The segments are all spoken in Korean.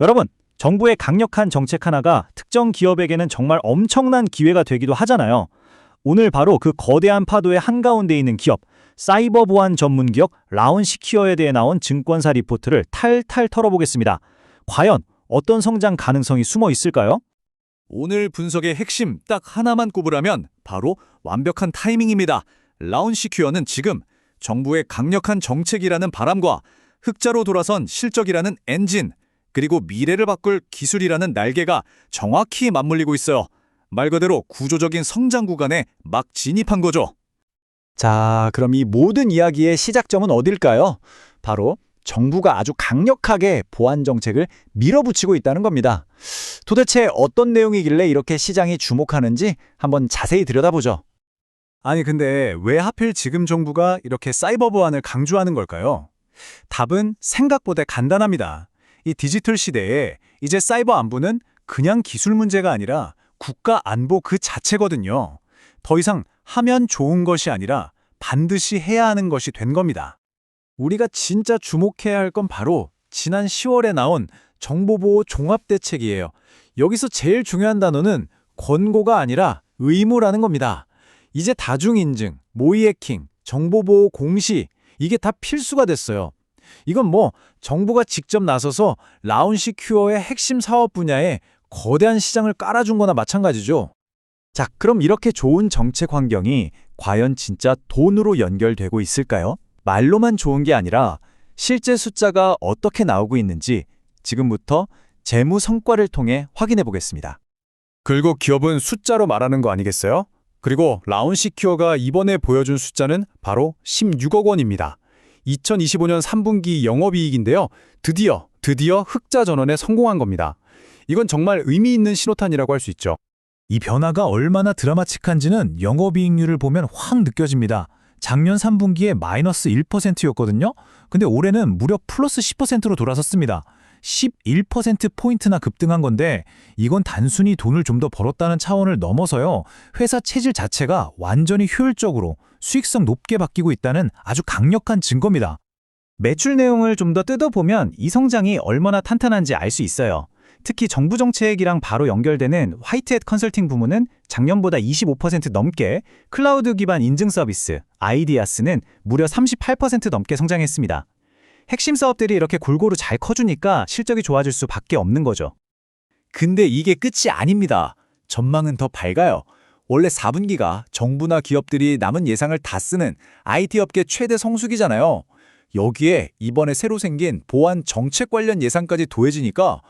여러분, 정부의 강력한 정책 하나가 특정 기업에게는 정말 엄청난 기회가 되기도 하잖아요. 오늘 바로 그 거대한 파도의 한가운데 있는 기업, 사이버 보안 전문 기업 라운시큐어에 대해 나온 증권사 리포트를 탈탈 털어보겠습니다. 과연 어떤 성장 가능성이 숨어 있을까요? 오늘 분석의 핵심 딱 하나만 꼽으라면 바로 완벽한 타이밍입니다. 라운시큐어는 지금 정부의 강력한 정책이라는 바람과 흑자로 돌아선 실적이라는 엔진, 그리고 미래를 바꿀 기술이라는 날개가 정확히 맞물리고 있어요. 말 그대로 구조적인 성장 구간에 막 진입한 거죠. 자, 그럼 이 모든 이야기의 시작점은 어딜까요? 바로 정부가 아주 강력하게 보안 정책을 밀어붙이고 있다는 겁니다. 도대체 어떤 내용이길래 이렇게 시장이 주목하는지 한번 자세히 들여다보죠. 아니 근데 왜 하필 지금 정부가 이렇게 사이버 보안을 강조하는 걸까요? 답은 생각보다 간단합니다. 이 디지털 시대에 이제 사이버 안보는 그냥 기술 문제가 아니라 국가 안보 그 자체거든요. 더 이상 하면 좋은 것이 아니라 반드시 해야 하는 것이 된 겁니다. 우리가 진짜 주목해야 할 건 바로 지난 10월에 나온 정보보호 종합대책이에요. 여기서 제일 중요한 단어는 권고가 아니라 의무라는 겁니다. 이제 다중인증, 모의 해킹, 정보보호 공시 이게 다 필수가 됐어요. 이건 정부가 직접 나서서 라운시큐어의 핵심 사업 분야에 거대한 시장을 깔아준 거나 마찬가지죠. 자, 그럼 이렇게 좋은 정책 환경이 과연 진짜 돈으로 연결되고 있을까요? 말로만 좋은 게 아니라 실제 숫자가 어떻게 나오고 있는지 지금부터 재무 성과를 통해 확인해 보겠습니다. 결국 기업은 숫자로 말하는 거 아니겠어요? 그리고 라운시큐어가 이번에 보여준 숫자는 바로 16억 원입니다. 2025년 3분기 영업이익인데요. 드디어 흑자 전환에 성공한 겁니다. 이건 정말 의미 있는 신호탄이라고 할 수 있죠. 이 변화가 얼마나 드라마틱한지는 영업이익률을 보면 확 느껴집니다. 작년 3분기에 마이너스 1%였거든요. 근데 올해는 무려 플러스 10%로 돌아섰습니다. 11%포인트나 급등한 건데 이건 단순히 돈을 좀 더 벌었다는 차원을 넘어서요. 회사 체질 자체가 완전히 효율적으로 수익성 높게 바뀌고 있다는 아주 강력한 증거입니다. 매출 내용을 좀 더 뜯어보면 이 성장이 얼마나 탄탄한지 알 수 있어요. 특히 정부 정책이랑 바로 연결되는 화이트햇 컨설팅 부문은 작년보다 25% 넘게, 클라우드 기반 인증 서비스, 아이디아스는 무려 38% 넘게 성장했습니다. 핵심 사업들이 이렇게 골고루 잘 커주니까 실적이 좋아질 수밖에 없는 거죠. 근데 이게 끝이 아닙니다. 전망은 더 밝아요. 원래 4분기가 정부나 기업들이 남은 예상을 다 쓰는 IT 업계 최대 성수기잖아요. 여기에 이번에 새로 생긴 보안 정책 관련 예산까지 더해지니까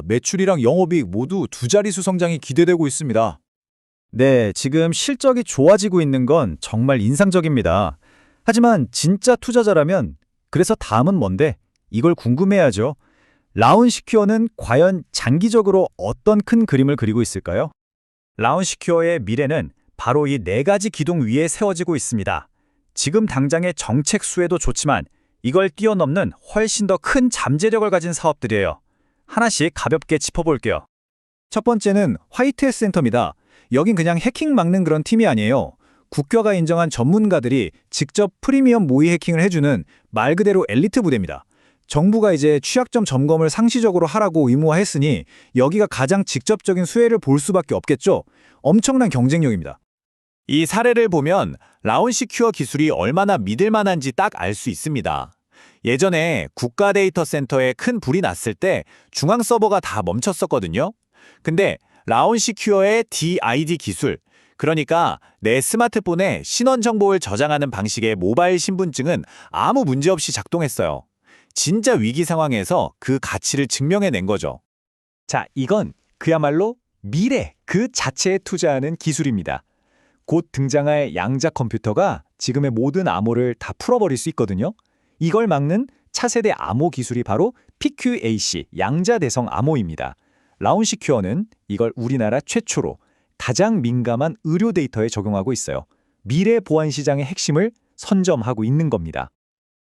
매출이랑 영업이익 모두 두 자릿수 성장이 기대되고 있습니다. 네, 지금 실적이 좋아지고 있는 건 정말 인상적입니다. 하지만 진짜 투자자라면 그래서 다음은 뭔데? 이걸 궁금해야죠. 라운시큐어는 과연 장기적으로 어떤 큰 그림을 그리고 있을까요? 라운시큐어의 미래는 바로 이 네 가지 기둥 위에 세워지고 있습니다. 지금 당장의 정책 수혜도 좋지만 이걸 뛰어넘는 훨씬 더 큰 잠재력을 가진 사업들이에요. 하나씩 가볍게 짚어볼게요. 첫 번째는 화이트햇 센터입니다. 여긴 그냥 해킹 막는 그런 팀이 아니에요. 국가가 인정한 전문가들이 직접 프리미엄 모의 해킹을 해주는 말 그대로 엘리트 부대입니다. 정부가 이제 취약점 점검을 상시적으로 하라고 의무화했으니 여기가 가장 직접적인 수혜를 볼 수밖에 없겠죠. 엄청난 경쟁력입니다. 이 사례를 보면 라운시큐어 기술이 얼마나 믿을 만한지 딱 알 수 있습니다. 예전에 국가 데이터 센터에 큰 불이 났을 때 중앙 서버가 다 멈췄었거든요. 근데 라운시큐어의 DID 기술, 그러니까 내 스마트폰에 신원 정보를 저장하는 방식의 모바일 신분증은 아무 문제 없이 작동했어요. 진짜 위기 상황에서 그 가치를 증명해낸 거죠. 자, 이건 그야말로 미래 그 자체에 투자하는 기술입니다. 곧 등장할 양자 컴퓨터가 지금의 모든 암호를 다 풀어버릴 수 있거든요. 이걸 막는 차세대 암호 기술이 바로 PQAC, 양자대성 암호입니다. 라운시큐어는 이걸 우리나라 최초로 가장 민감한 의료 데이터에 적용하고 있어요. 미래 보안 시장의 핵심을 선점하고 있는 겁니다.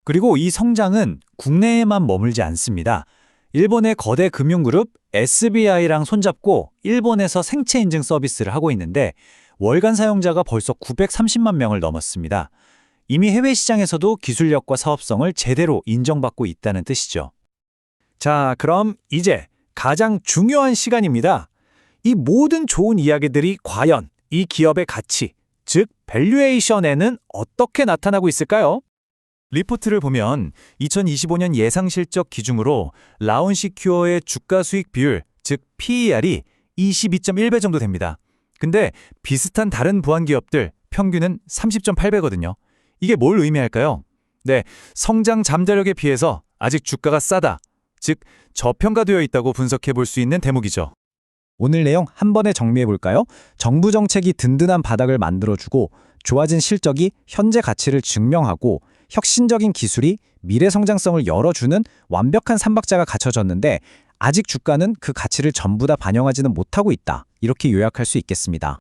그리고 이 성장은 국내에만 머물지 않습니다. 일본의 거대 금융그룹 SBI랑 손잡고 일본에서 생체 인증 서비스를 하고 있는데 월간 사용자가 벌써 930만 명을 넘었습니다. 이미 해외 시장에서도 기술력과 사업성을 제대로 인정받고 있다는 뜻이죠. 자, 그럼 이제 가장 중요한 시간입니다. 이 모든 좋은 이야기들이 과연 이 기업의 가치, 즉 밸류에이션에는 어떻게 나타나고 있을까요? 리포트를 보면 2025년 예상 실적 기준으로 라운시큐어의 주가 수익 비율, 즉 PER이 22.1배 정도 됩니다. 근데 비슷한 다른 보안 기업들 평균은 30.8배거든요. 이게 뭘 의미할까요? 네, 성장 잠재력에 비해서 아직 주가가 싸다, 즉 저평가되어 있다고 분석해 볼 수 있는 대목이죠. 오늘 내용 한 번에 정리해 볼까요? 정부 정책이 든든한 바닥을 만들어주고 좋아진 실적이 현재 가치를 증명하고 혁신적인 기술이 미래 성장성을 열어주는 완벽한 삼박자가 갖춰졌는데 아직 주가는 그 가치를 전부 다 반영하지는 못하고 있다. 이렇게 요약할 수 있겠습니다.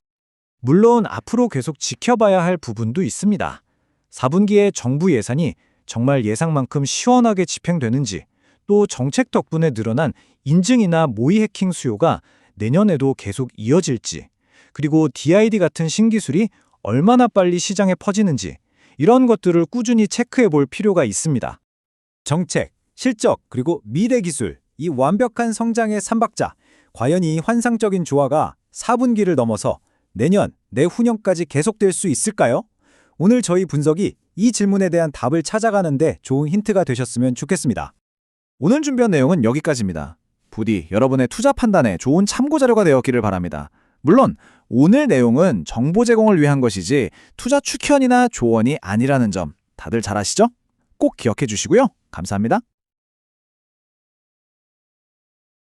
물론 앞으로 계속 지켜봐야 할 부분도 있습니다. 4분기에 정부 예산이 정말 예상만큼 시원하게 집행되는지, 또 정책 덕분에 늘어난 인증이나 모의 해킹 수요가 내년에도 계속 이어질지, 그리고 DID 같은 신기술이 얼마나 빨리 시장에 퍼지는지 이런 것들을 꾸준히 체크해 볼 필요가 있습니다. 정책, 실적, 그리고 미래 기술, 이 완벽한 성장의 삼박자, 과연 이 환상적인 조화가 4분기를 넘어서 내년, 내후년까지 계속될 수 있을까요? 오늘 저희 분석이 이 질문에 대한 답을 찾아가는데 좋은 힌트가 되셨으면 좋겠습니다. 오늘 준비한 내용은 여기까지입니다. 부디 여러분의 투자 판단에 좋은 참고 자료가 되었기를 바랍니다. 물론 오늘 내용은 정보 제공을 위한 것이지 투자 추천이나 조언이 아니라는 점 다들 잘 아시죠? 꼭 기억해 주시고요. 감사합니다.